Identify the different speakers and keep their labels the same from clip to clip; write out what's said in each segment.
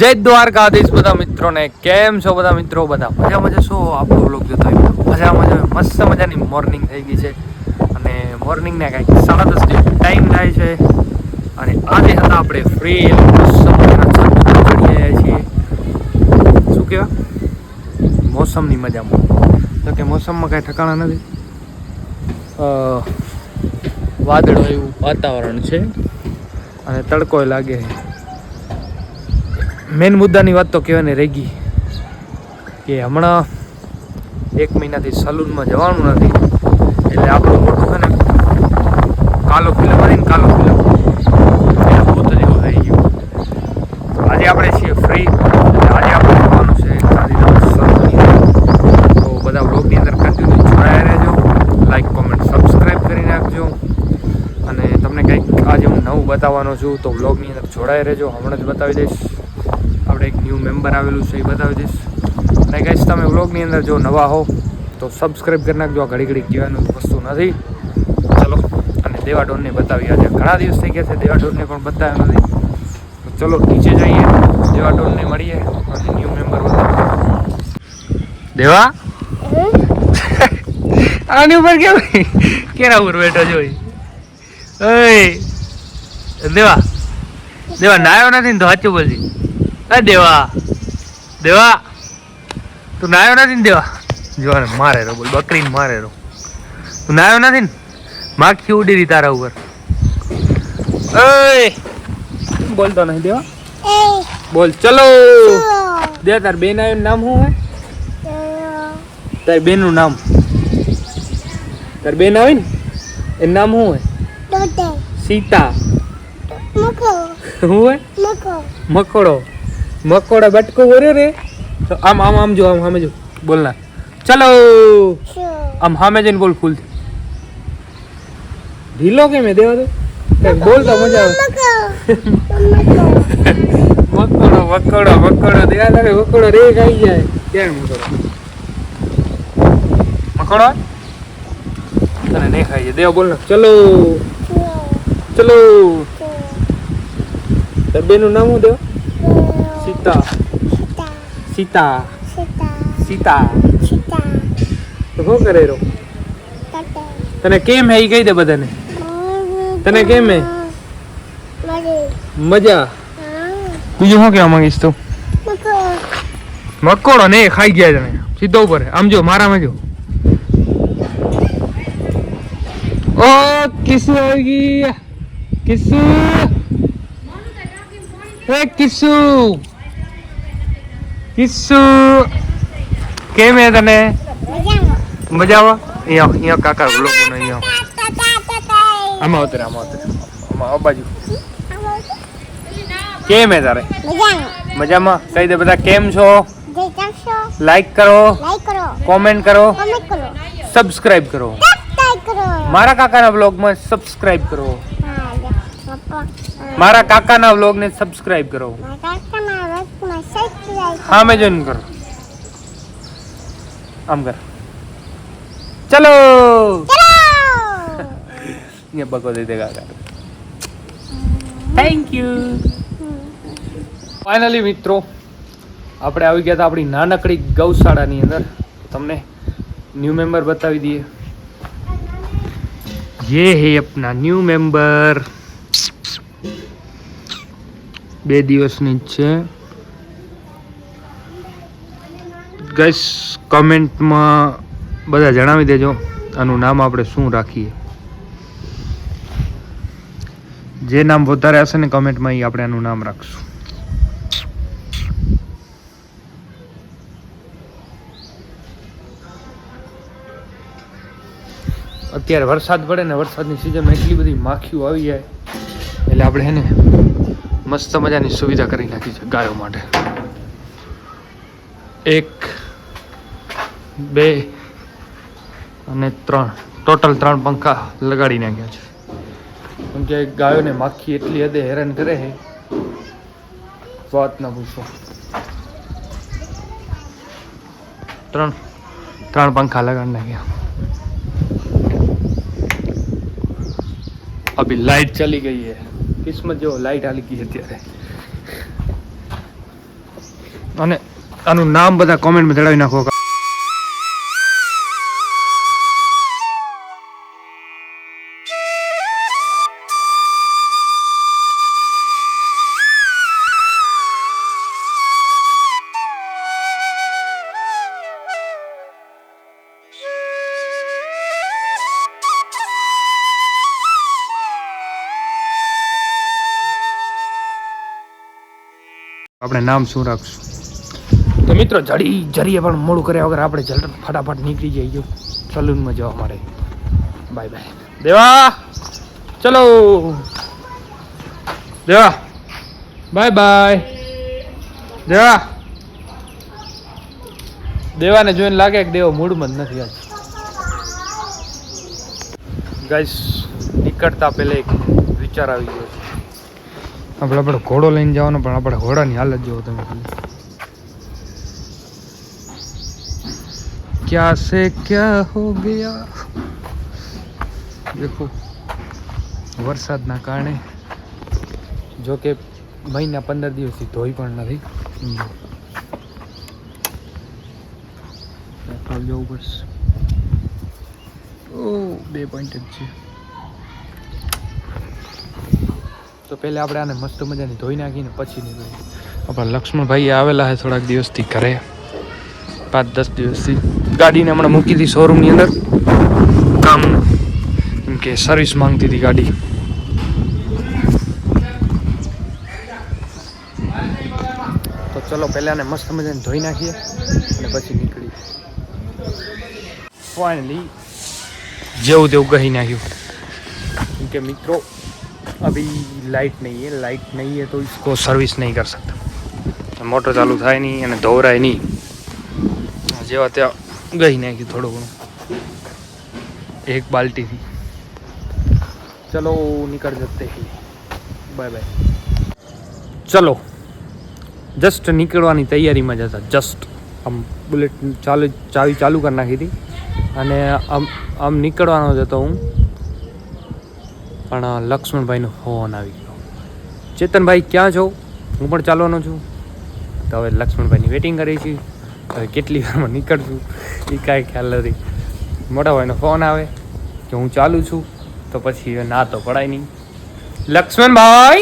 Speaker 1: જય દ્વારકાધીશ બધા મિત્રોને. કેમ છો બધા મિત્રો? બધા મજામાં જશો? આપણો વ્લોગ જોતા મજામાં મસ્ત મજાની મોર્નિંગ થઈ ગઈ છે અને મોર્નિંગના કંઈક 10:30 ટાઈમ થાય છે અને આજે હતા આપણે ફ્રી મસ્ત મજાના ચડી આવ્યા છીએ. શું કહેવાય, મોસમની મજામાં. તો કે મોસમમાં કાંઈ ઠકાણા નથી, વાદળો એવું વાતાવરણ છે અને તડકો લાગે છે. મેન મુદ્દાની વાત તો કહેવાની રહી ગઈ કે હમણાં 1 મહિનાથી સલૂનમાં જવાનું નથી, એટલે આપણું મોટું છે ને કાલો ફિલ્મ કરીને કાલો ફિલ્મ ભૂત જેવું થઈ ગયું. આજે આપણે છીએ ફ્રી, આજે આપણે જવાનું છે ગાંધીધામ સલૂનની. તો બધા બ્લોગની અંદર કન્ટિન્યુ જોડાયા રહેજો, લાઈક કોમેન્ટ સબસ્ક્રાઈબ કરી નાખજો અને તમને કંઈક આજે હું નવું બતાવવાનો છું તો બ્લોગની અંદર જોડાયા રહેજો. હમણાં જ બતાવી દઈશ, આપણે એક ન્યૂ મેમ્બર આવેલું છે એ બતાવી દઈશ. અને કહીશ તમે વ્લોગની અંદર જો નવા હો તો સબસ્ક્રાઈબ કરી નાખજો. આ ઘડી ઘડી કહેવાનું વસ્તુ નથી. ચલો, અને દેવાડોનને બતાવી. આજે ઘણા દિવસ થઈ ગયા છે, દેવાડોનને પણ બતાવ્યા નથી. તો ચલો નીચે જઈએ, દેવાડોનને મળીએ અને ન્યૂ મેમ્બર બતાવીએ. દેવા આની ઉપર કેમ કેના ઉપર બેઠો જોઈ? દેવા દેવા નાયો નથી ને તો સાચું બોલજી. દેવા દેવા તું નાયો નથી ને? દેવા જો ને મારે રો, બોલ બકરીને મારે રો. તું નાયો નથી ને? માખી ઉડી રહી તારા ઉપર. બોલતો નહીં દેવા, બોલ. ચલો દે. તાર બેન આવ્યું નામ શું હોય? તાર બેન નું નામ, તાર બેન આવી ને એનું નામ શું હોય? સીતા. શું હોય? મકોડો. મકોડા બટકો બોલ્યો રે. તો આમ આમ આમ જો, આમ સામે જો, બોલના. ચલો આમ સામે જઈને બોલ ફૂલથી. ઢીલો કેમ હે દેવા? તો બોલતો મજા આવે. મકોડો મકોડો મકોડો દેવા લાગે. મકોડો રે ખાઈ જાય. ક્યારે મકોડો? મકોડો તને નહીં ખાઈ જાય. દેવા બોલ ના. ચલો ચલો. તાર બેનું નામ શું દેવા? સીતા. સીતા સીતા. તો શું કરે રો? તને કેમ હે એ કહી દે બધાને. તને કેમ હે? મજા. બીજું શું કહેવા માંગીશ તું? મકોડો ને ખાઈ ગયા તને સીધો ઉપર. આમ જો, મારામાં જો. ઓ કિસ્સુ આવી ગઈ. કિસ્સુ એ કિસ્સુ. કિસ્સુ કેમ હે તને? મજામાં. અહીંયા કાકા લોકો ને અહીંયા આમાં ઉતરે, આમાં ઉતરે, આમાં આ બાજુ. કેમ હે તારે? મજામાં. કહી દે બધા કેમ છો. લાઈક કરો, કોમેન્ટ કરો, સબસ્ક્રાઇબ કરો. મારા કાકાના બ્લોગમાં સબસ્ક્રાઇબ કરો. મારા કાકાના વ્લોગને સબસ્ક્રાઇબ કરો. હા મેં જોઈન કરો. આમ કર. ચલો ये बको दे देगा काका. Thank you. ફાઇનલી મિત્રો આપણે આવી ગયા હતા આપણી નાનકડી ગૌશાળાની અંદર. તમને ન્યૂ મેમ્બર બતાવી દઈએ. ये है अपना न्यू मेंबर. 2 દિવસની જ છે. ગાઈસ કમેન્ટમાં બધા જણાવી દેજો આનું નામ આપણે શું રાખીએ. જે નામ વધારે હશે ને કમેન્ટમાં એ આપણે આનું નામ રાખશું. અત્યારે વરસાદ પડે ને, વરસાદની સિઝનમાં એટલી બધી માખીઓ આવી જાય એટલે આપણે હે ને મસ્ત મજાની સુવિધા કરી નાખી છે ગાયો માટે. 1 2 અને 3 ટોટલ 3 પંખા લગાડી નાખ્યા છે. કેમ કે ગાયોને માખી એટલી હદે હેરાન કરે છે, વાત ના પૂછો. 3 પંખા લગાડી નાખ્યા. अभी लाइट चली गई है. किस्मत जो लाइट आली की है. અને આનું નામ બધા કોમેન્ટમાં જણાવી નાખો. આપણે નામ શું રાખશું? તો મિત્રો જરીએ પણ મોડું કર્યા વગર આપણે જલ્દી ફટાફટ નીકળી જઈએ સલૂનમાં જવા માટે. બાય બાય દેવા, ચલો દેવા, બાય બાય દેવા. દેવાને જોઈને લાગે કે દેવો મૂડમાં જ નથી આજ. ગાઈસ નીકળતા પહેલા એક વિચાર આવી ગયો છે. આપણે ઘોડો લઈને જવાનો, પણ આપણે ઘોડાની હાલત જોવો તમે. ક્યાં સે ક્યાં હો ગયા. દેખો વરસાદના કારણે જો કે મહિના 15 દિવસથી ધોઈ પણ નથી. જવું પડશે. ઓ 2 પોઈન્ટ જ છે. તો પહેલાં આપણે આને મસ્ત મજાની ધોઈ નાખીને પછી નીકળીએ. આપણા લક્ષ્મણભાઈ આવેલા છે થોડાક દિવસથી ઘરે, 5-10 દિવસથી. ગાડીને હમણાં મૂકી હતી શોરૂમની અંદર કામ, કેમ કે સર્વિસ માંગતી હતી ગાડી. તો ચલો પહેલાં આને મસ્ત મજાની ધોઈ નાખીએ અને પછી નીકળીએ. फाइनली જેવું તેવું કહી નાખ્યું. क्योंकि मित्रों अभी लाइट नहीं है तो इसको सर्विस नहीं कर सकता. मोटर चालू થાય નહીં અને ધોવરાય નહીં. જેવા ત્યાં ગઈ નાખી થોડું ઘણું એક બાલ્ટીથી. ચલો નીકળ જતે હી. Bye bye. ચલો જસ્ટ નીકળવાની તૈયારીમાં જ હતા. જસ્ટ આમ બુલેટ ચાવી ચાલુ કરી નાખી હતી અને આમ નીકળવાનો જ હતો હું, પણ લક્ષ્મણભાઈનો ફોન આવી ગયો. ચેતનભાઈ ક્યાં છો? હું પણ ચાલવાનો છું. તો હવે લક્ષ્મણભાઈની વેટિંગ કરી છે. હવે કેટલી વારમાં નીકળશું એ કાંઈ ખ્યાલ નથી. મોટા ભાઈનો ફોન આવે કે હું ચાલુ છું, તો પછી ના તો પડાય નહીં. लक्ष्मण भाई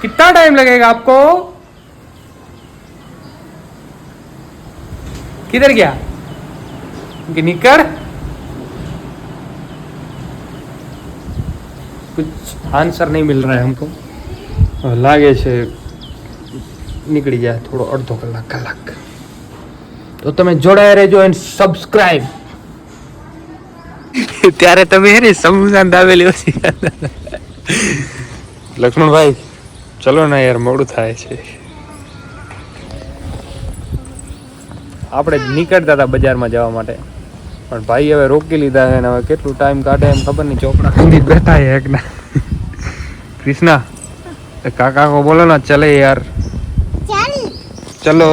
Speaker 1: कितना टाइम लगेगा आपको? किधर गया? निकल. कुछ आंसर नहीं मिल रहा है हमको. लागे છે નીકળી જાય થોડો અડધો કલાક. તો તમે જોડાયા રહેજો એન્ડ સબસ્ક્રાઇબ. ત્યારે તમે હે ને સમુસાન દાવેલી ઓછી. લક્ષ્મણભાઈ ચલો ને યાર, મોડું થાય છે. આપણે નીકળતા હતા બજારમાં જવા માટે, પણ ભાઈ હવે રોકી લીધા છે ને હવે કેટલું ટાઈમ કાઢે એમ ખબર નહીં. ચોપડા ખંડી બેઠા है एक ना. कृष्णा काका को बोलो ना चले यार. चलो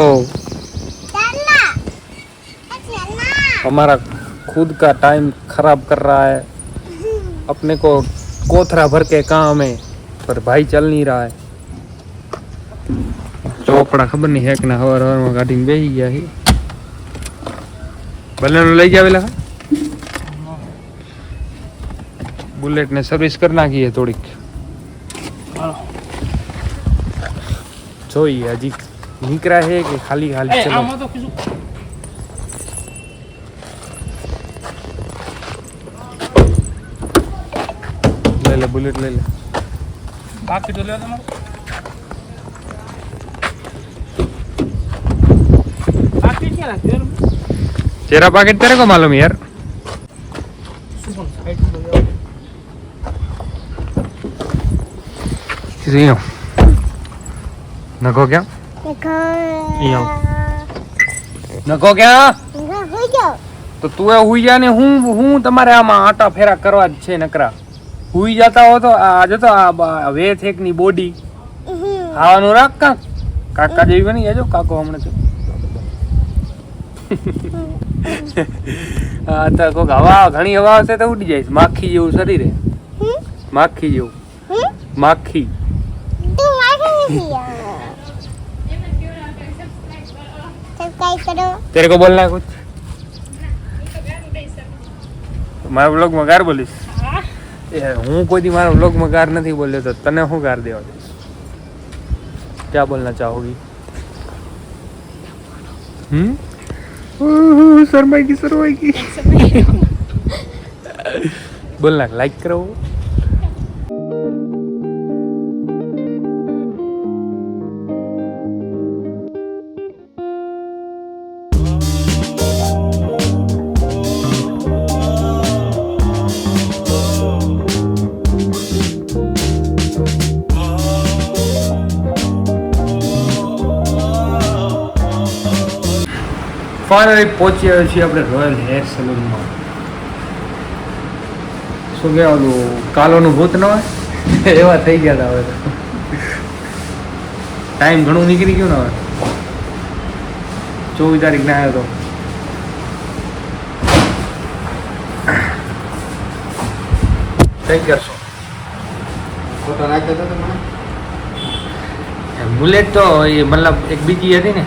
Speaker 1: हमारा खुद का टाइम खराब कर रहा है. अपने को कोथरा भर के काम है पर भाई चल नहीं रहा है. ચોપડા ખબર નહીં હેક ના હવારમાં કાઢીને બેસી ગયા છે. ભલે લઈ જાવેલા બુલેટ ને સર્વિસ કરી નાખીએ થોડીક. જોઈએ હજી નીકળ્યા છે કે ખાલી ખાલી. ચલો લઈ લે બુલેટ લઈ લે. બાકી તો લે તમારું. तेरा पैकेट तेरे को मालूम यार. नको क्या? नको क्या? તો તું એ હુઈ જા ને હું તમારે આમાં આટા ફેરા કરવા જ છે નકરા. હુઈ જતા હો તો આજે તો આ વેથેક ની બોડી ખાવાનું રાખ. કાકા જેવી બની જાજો. કાકો હમણાં તો હા તો કોક હવા ઘણી હવા હશે તો ઉડી જાય. માખી જેવું શરીર હે. માખી જેવું. માખી
Speaker 2: सब्सक्राइब करो।
Speaker 1: तेरे को बोलना है कुछ? મારા વ્લોગમાં ગાર બોલીશ? હું કોઈ દી મારા વ્લોગમાં ગાર નથી બોલ્યો, તો તને હું ગાર દેવા દઈશ? क्या बोलना चाहोगी? शर्माएगी बोलना लाइक करो। ફાઇનલી પહોંચી આવ્યા છીએ આપણે રોયલ હેર સલૂનમાં. શું કહેવાય ઓલું કાલોનું ભૂત ન હોય એવા થઈ ગયા હતા હવે તો. ટાઈમ ઘણું નીકળી ગયું ને હવે. 24 તારીખ ના આવ્યો તો. કઈ કરશો?
Speaker 3: ફોટો નાખ્યો તો તમે?
Speaker 1: મુલેટ તો એ મતલબ એક બીજી હતી ને,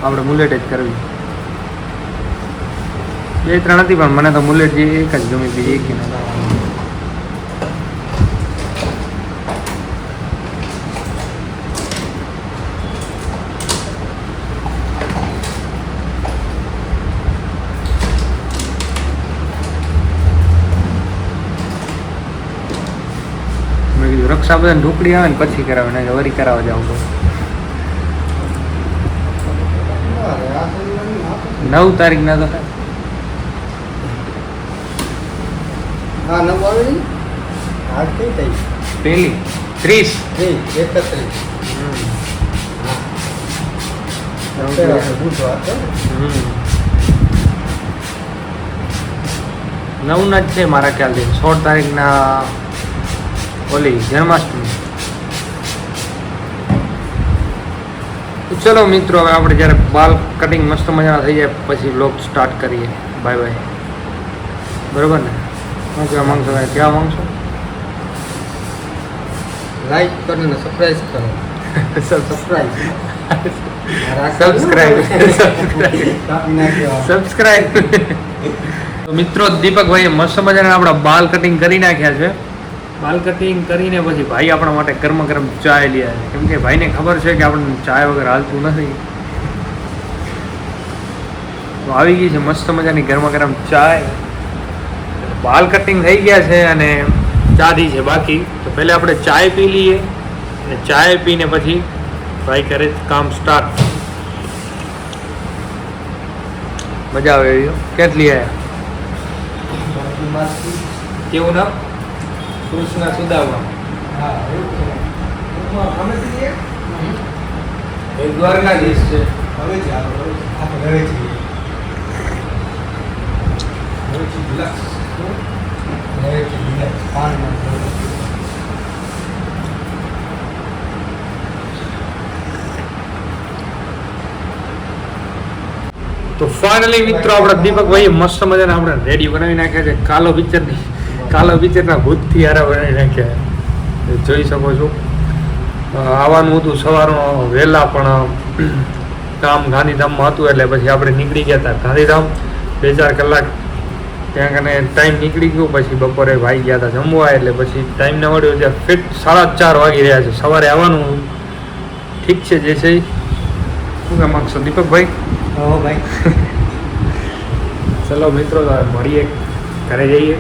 Speaker 1: આપણે મુલેટ જ કરવી. 2-3 હતી પણ મને તો મુલેટ જે એક જ ગમી, બીજી એક નથી. મેં કીધું રક્ષાબંધન ઢોકળી આવે ને પછી કરાવે ને વરી કરાવવા જાવ તો 9 તારીખ ના તો
Speaker 3: હા 9 આવે ને આજ કઈ તારીખ?
Speaker 1: પહેલી 30
Speaker 3: 31 બુધવાર છે.
Speaker 1: 9 ના જ છે મારા ખ્યાલથી. 16 તારીખના ઓલી જન્માષ્ટમી. ચલો મિત્રો, હવે આપણે જ્યારે બાલ કટિંગ મસ્ત મજાના થઈ જાય પછી વ્લોગ સ્ટાર્ટ કરીએ. Bye bye. બરોબર ને? શું કહેવા માંગશો? કહેવા માંગશો?
Speaker 3: લાઈક કરો ને સબસ્ક્રાઇબ કરો.
Speaker 1: સબસ્ક્રાઇબ. તો મિત્રો, દીપકભાઈએ મસ્ત મજાના આપણા બાલ કટિંગ કરી નાખ્યા છે. બાલ કટિંગ કરીને પછી ભાઈ આપણા માટે ગરમ ગરમ ચાય લઈ આવે, કેમ કે ભાઈને ખબર છે કે આપણને ચાય વગર હાલતું નથી. તો આવી ગઈ છે મસ્ત મજાની ગરમા ગરમ ચાય. બાલ કટિંગ થઈ ગયા છે અને ચાદી છે બાકી. તો પહેલા આપણે ચાય પી લઈએ અને ચાય પીને પછી ભાઈ કરે કામ સ્ટાર્ટ. મજા આવે એવી. કેટલી આવ્યા? કેવું નામ? કૃષ્ણ સુદામા.
Speaker 3: હા અમે
Speaker 1: એ દ્વારકાધીશ છે.
Speaker 3: હવે જ આપણે હવે છીએ.
Speaker 1: તો ફાઇનલી મિત્રો, આપણા દીપકભાઈએ મસ્ત મજાના આપણે રેડી બનાવી નાખ્યા છે. કાલો પિક્ચરના ભૂતથી હારા બનાવી નાખ્યા. જોઈ શકો છો. આવવાનું હતું સવારનો વહેલા, પણ કામ ગાંધીધામમાં હતું એટલે પછી આપણે નીકળી ગયા હતા ગાંધીધામ. 2-4 કલાક ત્યાં કને ટાઈમ નીકળી ગયો. પછી બપોરે ભાઈ ગયા હતા જમવા, એટલે પછી ટાઈમ ના મળ્યો. ત્યાં ફિટ 4:30 વાગી રહ્યા છે. સવારે આવવાનું. ઠીક છે જે છે. શું કામ માગશો દીપકભાઈ?
Speaker 3: હો ભાઈ.
Speaker 1: ચલો મિત્રો, મળીએ, ઘરે જઈએ.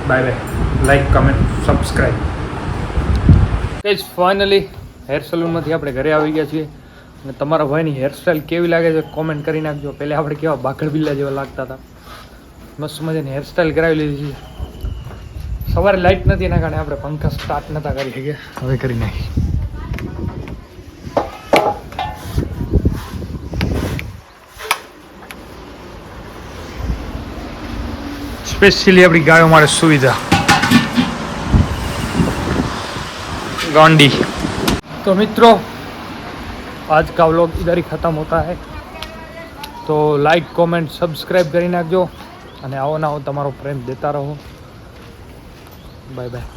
Speaker 1: Bye bye. Like, comment, subscribe. Finally hair સલૂનમાંથી આપણે ઘરે આવી ગયા છીએ. અને તમારા ભાઈની હેરસ્ટાઈલ કેવી લાગે છે કોમેન્ટ કરી નાખજો. પહેલાં આપણે કેવા બાકડ બિલ્લા જેવા લાગતા હતા. મસ્ત મજાની હેરસ્ટાઈલ કરાવી લીધી છે. સવારે લાઇટ નથી એના કારણે આપણે પંખા સ્ટાર્ટ નહોતા કરી શક્યા. હવે કરી નાખી. स्पेशली अपनी गायों हमारे सुविधा गांडी. तो मित्रों, आज का व्लॉग इधर ही ख़त्म होता है. तो लाइक, कमेंट, सब्सक्राइब કરી નાખજો અને આવો ના આવો તમારો પ્રેમ દેતા રહો. Bye bye.